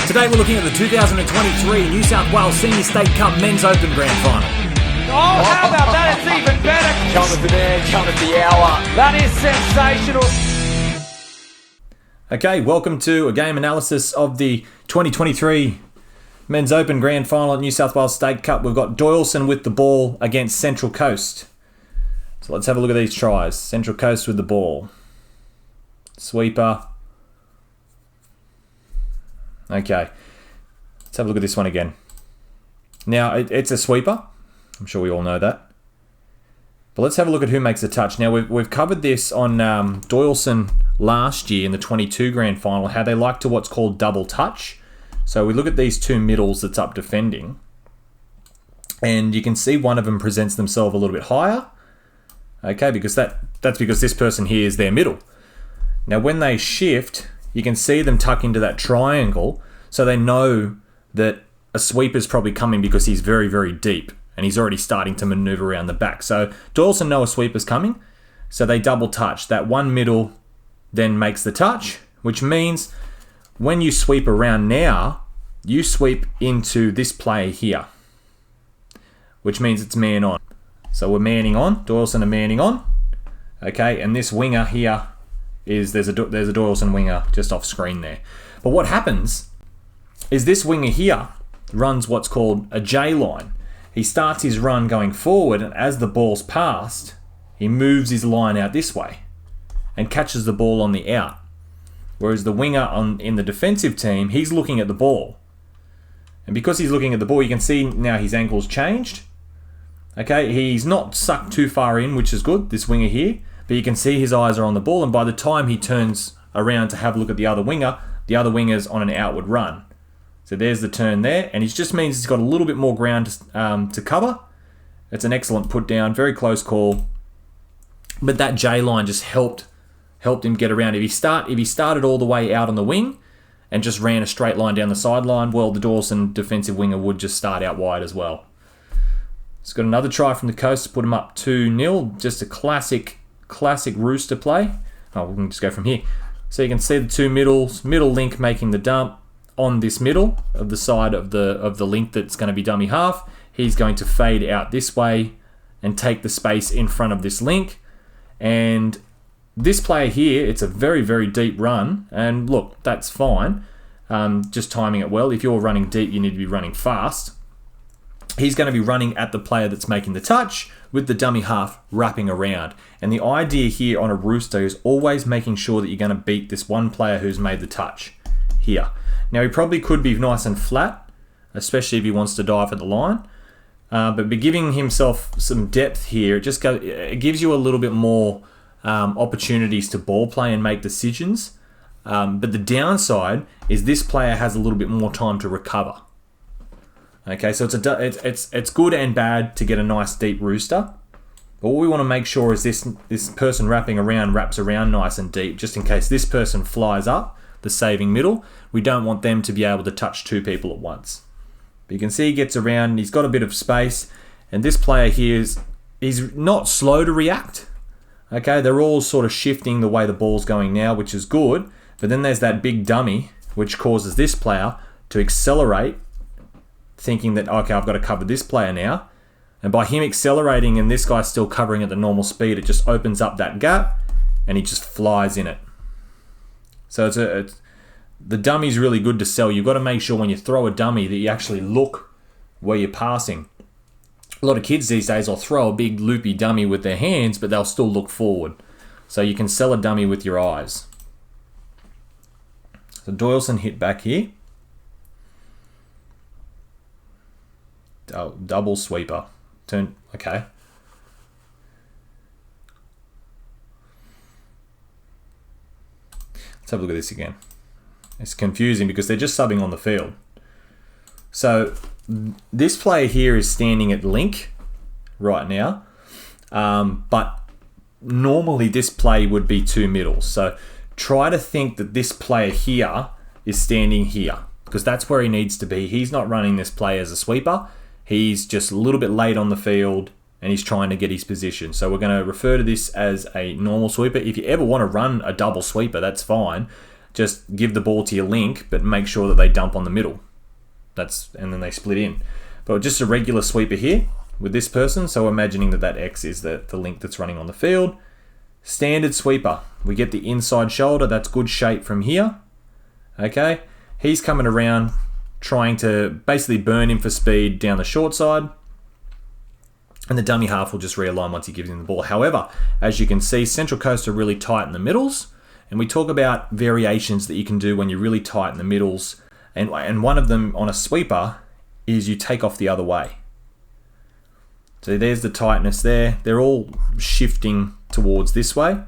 Today we're looking at the 2023 New South Wales Senior State Cup Men's Open Grand Final. Oh, how about that? It's even better. Count of the man, count of the hour. That is sensational. Okay, welcome to a game analysis of the 2023 Men's Open Grand Final at New South Wales State Cup. We've got Doyalson with the ball against Central Coast. So let's have a look at these tries. Central Coast with the ball. Sweeper. Okay, let's have a look at this one again. Now, it's a sweeper. I'm sure we all know that. But let's have a look at who makes the touch. Now, we've covered this on Doyalson last year in the 22 Grand Final, how they like to what's called double touch. So we look at these two middles that's up defending. And you can see one of them presents themselves a little bit higher. Okay, because that's because this person here is their middle. Now, when they shift, you can see them tuck into that triangle, so they know that a sweeper's probably coming because he's very, very deep, and he's already starting to maneuver around the back. So Doyalson know a sweeper's coming, so they double touch. That one middle then makes the touch, which means when you sweep around now, you sweep into this player here, which means it's man on. So we're manning on, Doyalson are manning on, okay, and this winger here is there's a Doyalson winger just off screen there. But what happens is this winger here runs what's called a J line. He starts his run going forward, and as the ball's passed, he moves his line out this way and catches the ball on the out. Whereas the winger in the defensive team, he's looking at the ball. And because he's looking at the ball, you can see now his ankle's changed. Okay, he's not sucked too far in, which is good, this winger here. But you can see his eyes are on the ball, and by the time he turns around to have a look at the other winger's on an outward run. So there's the turn there, and it just means he's got a little bit more ground to cover. It's an excellent put down, very close call. But that J line just helped him get around. If he started all the way out on the wing and just ran a straight line down the sideline, well, the Doyalson defensive winger would just start out wide as well. He's got another try from the coast to put him up 2-0. Just a classic Rooster play. Oh, we can just go from here. So you can see the two middle link making the dump on this middle of the side of the link that's going to be dummy half. He's going to fade out this way and take the space in front of this link. And this player here, it's a very, very deep run. And look, that's fine. Just timing it well. If you're running deep, you need to be running fast. He's going to be running at the player that's making the touch with the dummy half wrapping around. And the idea here on a Rooster is always making sure that you're going to beat this one player who's made the touch here. Now, he probably could be nice and flat, especially if he wants to dive at the line. But by giving himself some depth here, it gives you a little bit more opportunities to ball play and make decisions. But the downside is this player has a little bit more time to recover. Okay, so it's good and bad to get a nice deep Rooster. But what we want to make sure is this person wrapping around wraps around nice and deep, just in case this person flies up, the saving middle. We don't want them to be able to touch two people at once. But you can see he gets around, and he's got a bit of space. And this player here he's not slow to react. Okay, they're all sort of shifting the way the ball's going now, which is good. But then there's that big dummy, which causes this player to accelerate, thinking that, okay, I've got to cover this player now. And by him accelerating and this guy's still covering at the normal speed, it just opens up that gap and he just flies in it. So the dummy's really good to sell. You've got to make sure when you throw a dummy that you actually look where you're passing. A lot of kids these days will throw a big loopy dummy with their hands, but they'll still look forward. So you can sell a dummy with your eyes. So Doyalson hit back here. Double sweeper. Turn. Okay. Let's have a look at this again. It's confusing because they're just subbing on the field. So this player here is standing at link right now. But normally this play would be two middles. So try to think that this player here is standing here, because that's where he needs to be. He's not running this play as a sweeper. He's just a little bit late on the field and he's trying to get his position. So we're going to refer to this as a normal sweeper. If you ever want to run a double sweeper, that's fine. just give the ball to your link, but make sure that they dump on the middle. And then they split in. But just a regular sweeper here with this person. So imagining that X is the link that's running on the field. Standard sweeper. We get the inside shoulder. That's good shape from here. Okay. He's coming around trying to basically burn him for speed down the short side. And the dummy half will just realign once he gives him the ball. However, as you can see, Central Coast are really tight in the middles. And we talk about variations that you can do when you're really tight in the middles. And one of them on a sweeper is you take off the other way. So there's the tightness there. They're all shifting towards this way.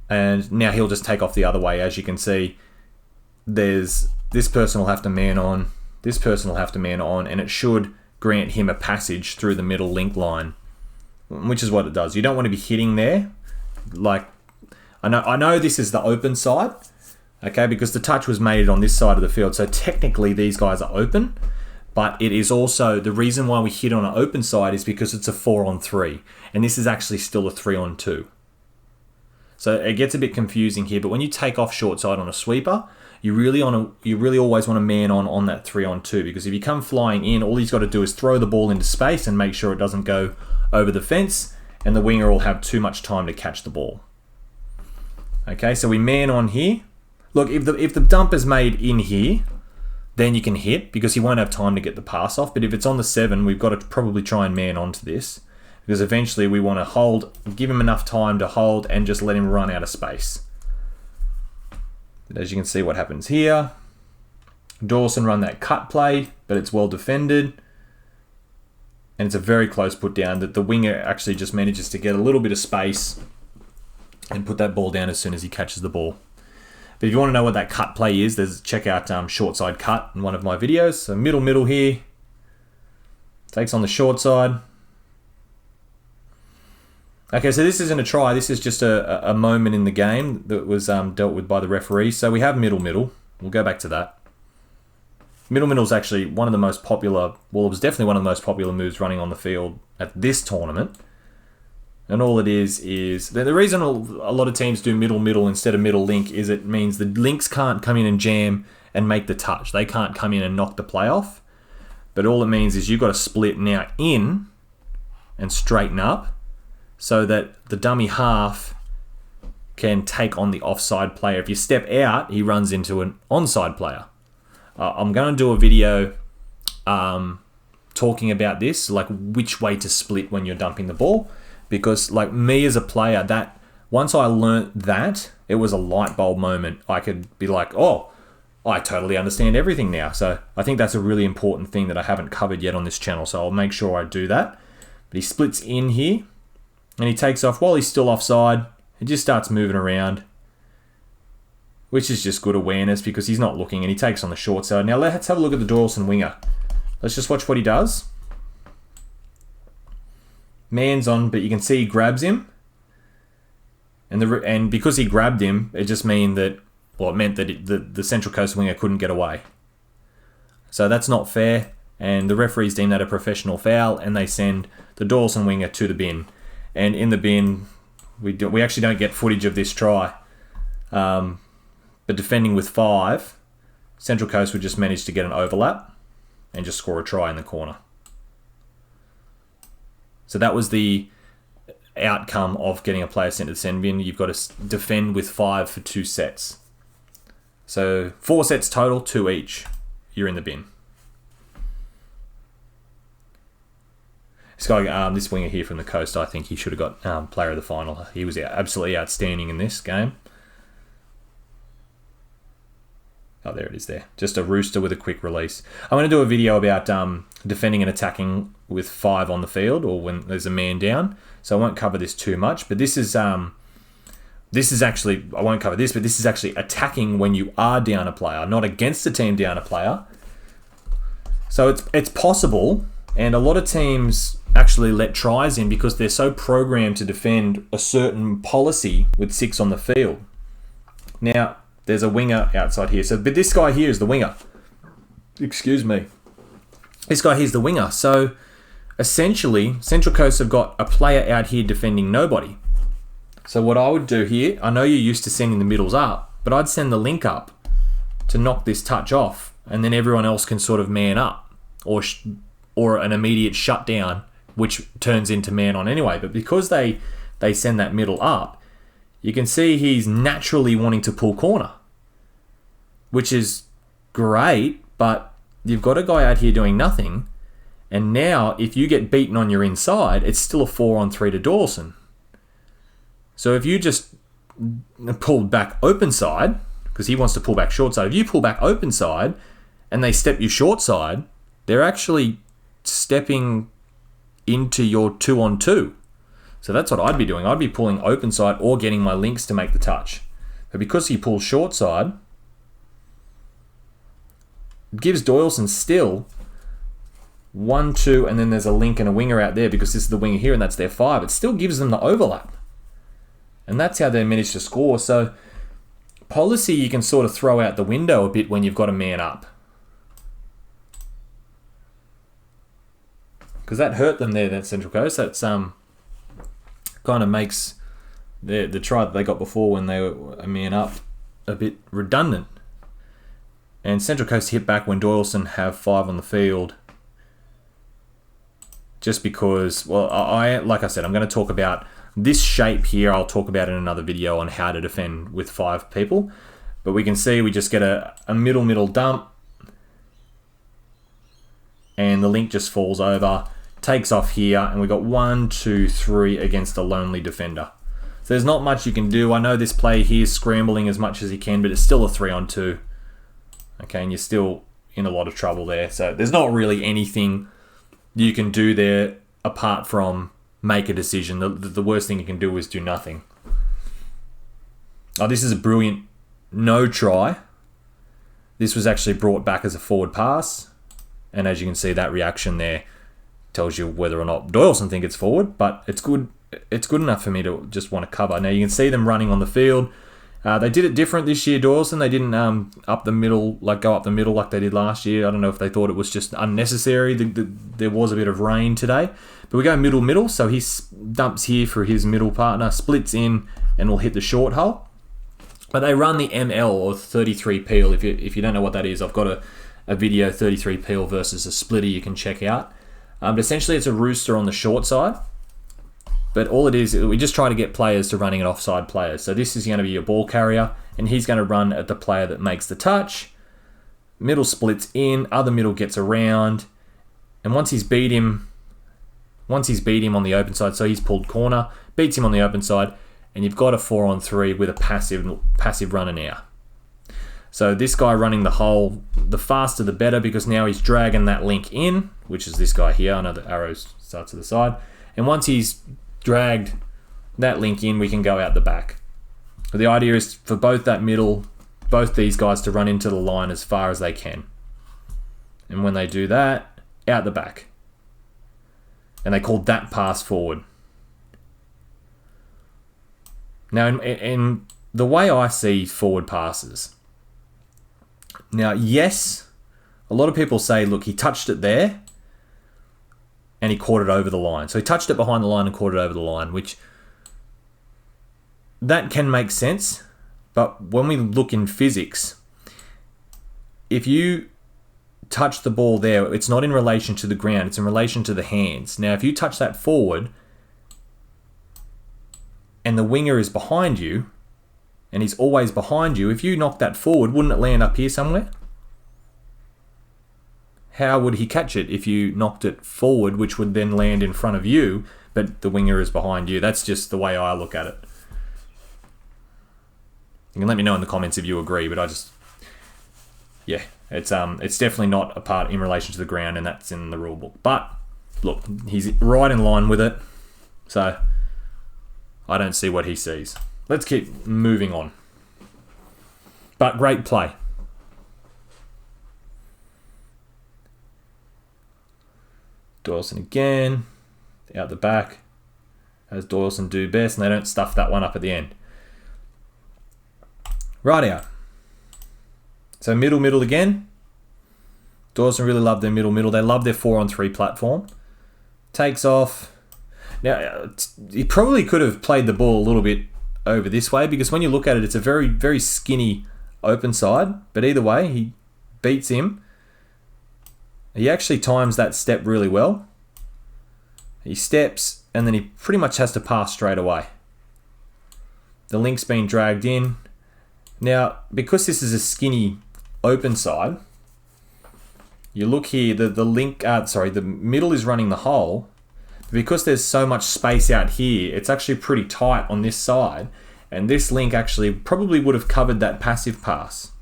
And now he'll just take off the other way. As you can see, there's this person will have to man on. This person will have to man on. And it should grant him a passage through the middle link line, which is what it does. You don't want to be hitting there. Like, I know this is the open side, okay, because the touch was made on this side of the field. So technically these guys are open, but it is also the reason why we hit on an open side is because it's a 4-on-3, and this is actually still a 3-on-2. So it gets a bit confusing here, but when you take off short side on a sweeper, you really always want to man on that 3-on-2, because if you come flying in, all he's got to do is throw the ball into space and make sure it doesn't go over the fence, and the winger will have too much time to catch the ball. Okay, so we man on here. Look, if the dump is made in here, then you can hit because he won't have time to get the pass off. But if it's on the 7, we've got to probably try and man onto this, because eventually we want to hold, give him enough time to hold and just let him run out of space. But as you can see what happens here, Doyalson run that cut play, but it's well defended. And it's a very close put down that the winger actually just manages to get a little bit of space and put that ball down as soon as he catches the ball. But if you want to know what that cut play is, check out short side cut in one of my videos. So middle here. Takes on the short side. Okay, so this isn't a try. This is just a moment in the game that was dealt with by the referee. So we have middle. We'll go back to that. Middle is actually one of the most popular, well, it was definitely one of the most popular moves running on the field at this tournament. And all it is the reason a lot of teams do middle instead of middle link is it means the links can't come in and jam and make the touch. They can't come in and knock the play off. But all it means is you've got to split now in and straighten up so that the dummy half can take on the offside player. If you step out, he runs into an onside player. I'm going to do a video talking about this, like which way to split when you're dumping the ball. Because like me as a player, that once I learnt that, it was a light bulb moment. I could be like, oh, I totally understand everything now. So I think that's a really important thing that I haven't covered yet on this channel. So I'll make sure I do that. But he splits in here and he takes off while he's still offside. He just starts moving around, which is just good awareness because he's not looking, and he takes on the short side. Now let's have a look at the Doyalson winger. Let's just watch what he does. Man's on, but you can see he grabs him. And because he grabbed him, it just meant that the Central Coast winger couldn't get away. So that's not fair, and the referees deem that a professional foul, and they send the Doyalson winger to the bin. And in the bin, we actually don't get footage of this try. But defending with 5, Central Coast would just manage to get an overlap and just score a try in the corner. So that was the outcome of getting a player sent to the send bin. You've got to defend with 5 for 2 sets. So 4 sets total, 2 each. You're in the bin. This winger here from the Coast, I think he should have got player of the final. He was absolutely outstanding in this game. Oh, there it is there. Just a rooster with a quick release. I'm going to do a video about defending and attacking with 5 on the field or when there's a man down. So I won't cover this too much. But this is actually, I won't cover this, but this is actually attacking when you are down a player, not against the team down a player. So it's possible, and a lot of teams actually let tries in because they're so programmed to defend a certain policy with 6 on the field. Now, there's a winger outside here. But this guy here is the winger. Excuse me. This guy here is the winger. So essentially, Central Coast have got a player out here defending nobody. So what I would do here, I know you're used to sending the middles up, But I'd send the link up to knock this touch off, and then everyone else can sort of man up, or an immediate shutdown, which turns into man on anyway. But because they send that middle up, you can see he's naturally wanting to pull corner, which is great, but you've got a guy out here doing nothing. And now, if you get beaten on your inside, it's still a 4-on-3 to Doyalson. So if you just pulled back open side, because he wants to pull back short side, if you pull back open side and they step you short side, they're actually stepping into your 2-on-2. So that's what I'd be doing. I'd be pulling open side or getting my links to make the touch. But because he pulls short side, it gives Doyalson still 1, 2, and then there's a link and a winger out there because this is the winger here and that's their 5. It still gives them the overlap. And that's how they managed to score. So policy you can sort of throw out the window a bit when you've got a man up. Because that hurt them there, that Central Coast. That's kind of makes the try that they got before when they were a man up a bit redundant. And Central Coast hit back when Doyalson have 5 on the field. Just because, well, like I said, I'm going to talk about this shape here. I'll talk about in another video on how to defend with 5 people. But we can see we just get a middle dump. And the link just falls over, takes off here, and we got 1, 2, 3 against a lonely defender. So there's not much you can do. I know this player here is scrambling as much as he can, but it's still a 3-on-2. Okay, and you're still in a lot of trouble there. So there's not really anything you can do there apart from make a decision. The worst thing you can do is do nothing. Oh, this is a brilliant no try. This was actually brought back as a forward pass. And as you can see, that reaction there tells you whether or not Doyalson think it's forward, but it's good. It's good enough for me to just want to cover. Now you can see them running on the field. They did it different this year, Doyalson. They didn't go up the middle like they did last year. I don't know if they thought it was just unnecessary. There was a bit of rain today. But we go middle, so he dumps here for his middle partner, splits in, and will hit the short hull. But they run the ML, or 33 peel. If you don't know what that is, I've got a video, 33 peel versus a splitter you can check out. But essentially it's a rooster on the short side. But all it is, we just try to get players to running at offside players. So this is going to be your ball carrier, and he's going to run at the player that makes the touch. Middle splits in, other middle gets around, and once he's beat him on the open side, so he's pulled corner, beats him on the open side, and you've got a 4-on-3 with a passive runner now. So this guy running the hole, the faster the better, because now he's dragging that link in, which is this guy here. I know the arrow starts to the side. And once he's dragged that link in, we can go out the back. The idea is for both these guys to run into the line as far as they can. And when they do that, out the back. And they call that pass forward. Now, in the way I see forward passes, now, yes, a lot of people say, look, he touched it there and he caught it over the line. So he touched it behind the line and caught it over the line, which that can make sense. But when we look in physics, if you touch the ball there, it's not in relation to the ground, it's in relation to the hands. Now, if you touch that forward and the winger is behind you, and he's always behind you, if you knock that forward, wouldn't it land up here somewhere? How would he catch it if you knocked it forward, which would then land in front of you, but the winger is behind you? That's just the way I look at it. You can let me know in the comments if you agree, but it's definitely not a part in relation to the ground, and that's in the rule book. But look, he's right in line with it, so I don't see what he sees. Let's keep moving on. But great play. Doyalson again, out the back, as Doyalson do best, and they don't stuff that one up at the end. Right out. So middle again. Doyalson really love their middle. They love their 4-on-3 platform. Takes off. Now, he probably could have played the ball a little bit over this way, because when you look at it, it's a very, very skinny open side. But either way, he beats him. He actually times that step really well. He steps, and then he pretty much has to pass straight away. The link's been dragged in. Now, because this is a skinny open side, you look here, the middle is running the hole. Because there's so much space out here, it's actually pretty tight on this side, and this link actually probably would have covered that passive pass.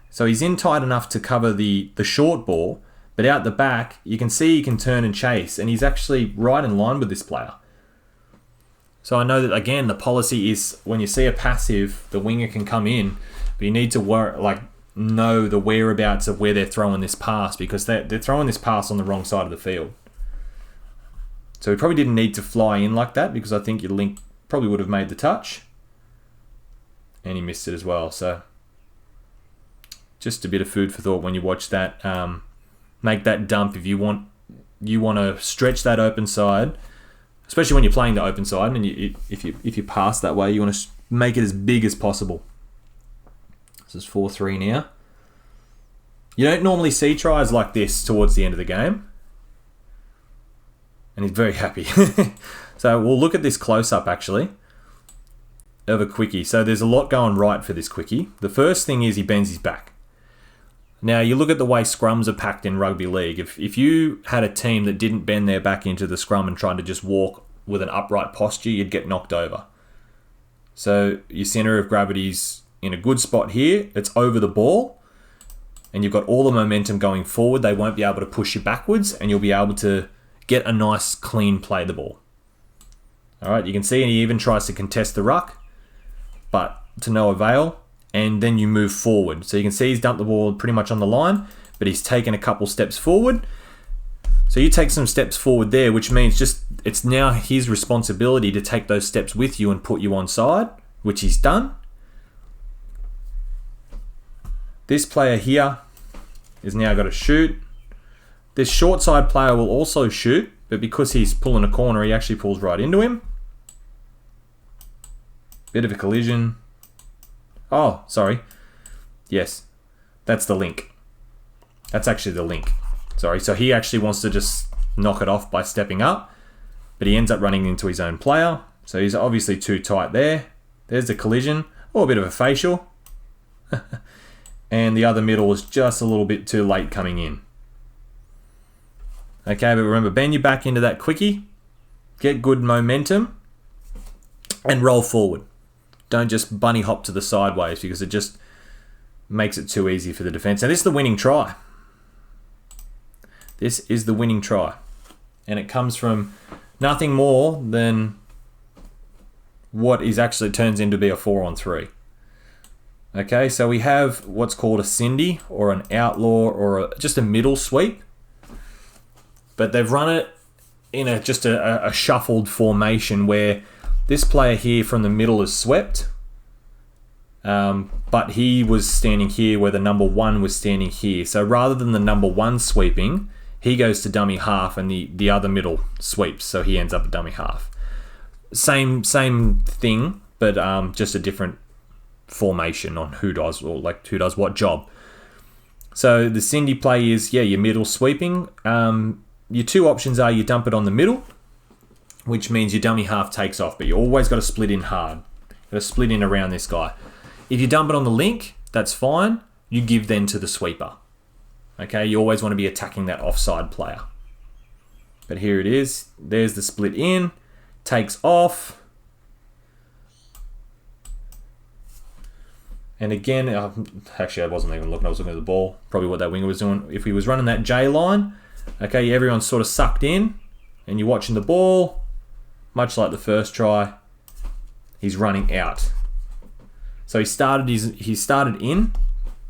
So he's in tight enough to cover the short ball, but out the back, you can see he can turn and chase, and he's actually right in line with this player. So I know that, again, the policy is when you see a passive, the winger can come in, but you need to know the whereabouts of where they're throwing this pass, because they're throwing this pass on the wrong side of the field. So he probably didn't need to fly in like that, because I think your link probably would have made the touch. And he missed it as well. So just a bit of food for thought when you watch that. Make that dump if you want to stretch that open side, especially when you're playing the open side, and if you pass that way, you want to make it as big as possible. This is 4-3 now. You don't normally see tries like this towards the end of the game. And he's very happy. So we'll look at this close-up, actually, of a quickie. So there's a lot going right for this quickie. The first thing is he bends his back. Now, you look at the way scrums are packed in rugby league. If you had a team that didn't bend their back into the scrum and tried to just walk with an upright posture, you'd get knocked over. So your centre of gravity's in a good spot here. It's over the ball, and you've got all the momentum going forward. They won't be able to push you backwards, and you'll be able to get a nice, clean play the ball. All right, you can see, and he even tries to contest the ruck, but to no avail. And then you move forward. So you can see he's dumped the ball pretty much on the line, but he's taken a couple steps forward. So you take some steps forward there, which means it's now his responsibility to take those steps with you and put you onside, which he's done. This player here is now got to shoot. This short side player will also shoot, but because he's pulling a corner, he actually pulls right into him. Bit of a collision. Oh, sorry. Yes, that's the link. That's actually the link. Sorry, so he actually wants to just knock it off by stepping up, but he ends up running into his own player. So he's obviously too tight there. There's the collision, or a bit of a facial. And the other middle is just a little bit too late coming in. Okay, but remember, bend your back into that quickie, get good momentum, and roll forward. Don't just bunny hop to the sideways, because it just makes it too easy for the defense. Now, this is the winning try. This is the winning try. And it comes from nothing more than what is actually turns into be a 4-on-3. Okay, so we have what's called a Cindy, or an outlaw, or just a middle sweep. But they've run it in just a shuffled formation where this player here from the middle is swept, but he was standing here where the number 1 was standing here. So rather than the number 1 sweeping, he goes to dummy half, and the other middle sweeps, so he ends up at dummy half. Same thing, but just a different formation on who does what job. So the Cindy play is, your middle sweeping. Your two options are you dump it on the middle, which means your dummy half takes off, but you always got to split in hard. Got to split in around this guy. If you dump it on the link, that's fine. You give then to the sweeper. Okay, you always want to be attacking that offside player. But here it is. There's the split in. Takes off. And again, actually I wasn't even looking. I was looking at the ball. Probably what that winger was doing. If he was running that J line, okay, everyone's sort of sucked in. And you're watching the ball. Much like the first try, he's running out. So he started in.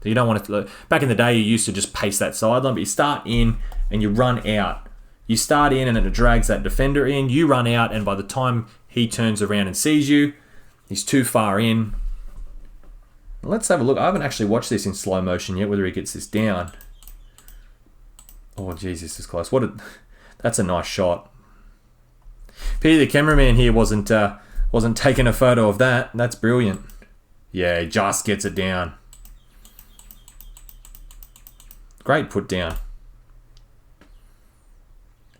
So you don't want to. Back in the day, you used to just pace that sideline, but you start in and you run out. You start in and it drags that defender in. You run out, and by the time he turns around and sees you, he's too far in. Let's have a look. I haven't actually watched this in slow motion yet. Whether he gets this down. Oh, Jesus, this is close. That's a nice shot. Pity the cameraman here wasn't Wasn't taking a photo of that. That's brilliant. Yeah, he just gets it down. Great put down.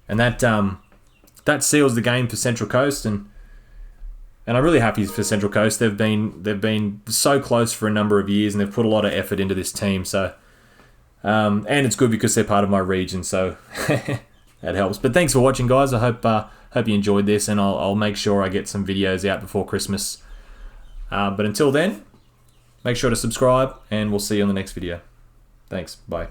And that seals the game for Central Coast, and I'm really happy for Central Coast. They've been so close for a number of years, and they've put a lot of effort into this team. So, and it's good because they're part of my region, so that helps. But thanks for watching, guys. I hope you enjoyed this, and I'll make sure I get some videos out before Christmas. But until then, make sure to subscribe, and we'll see you on the next video. Thanks. Bye.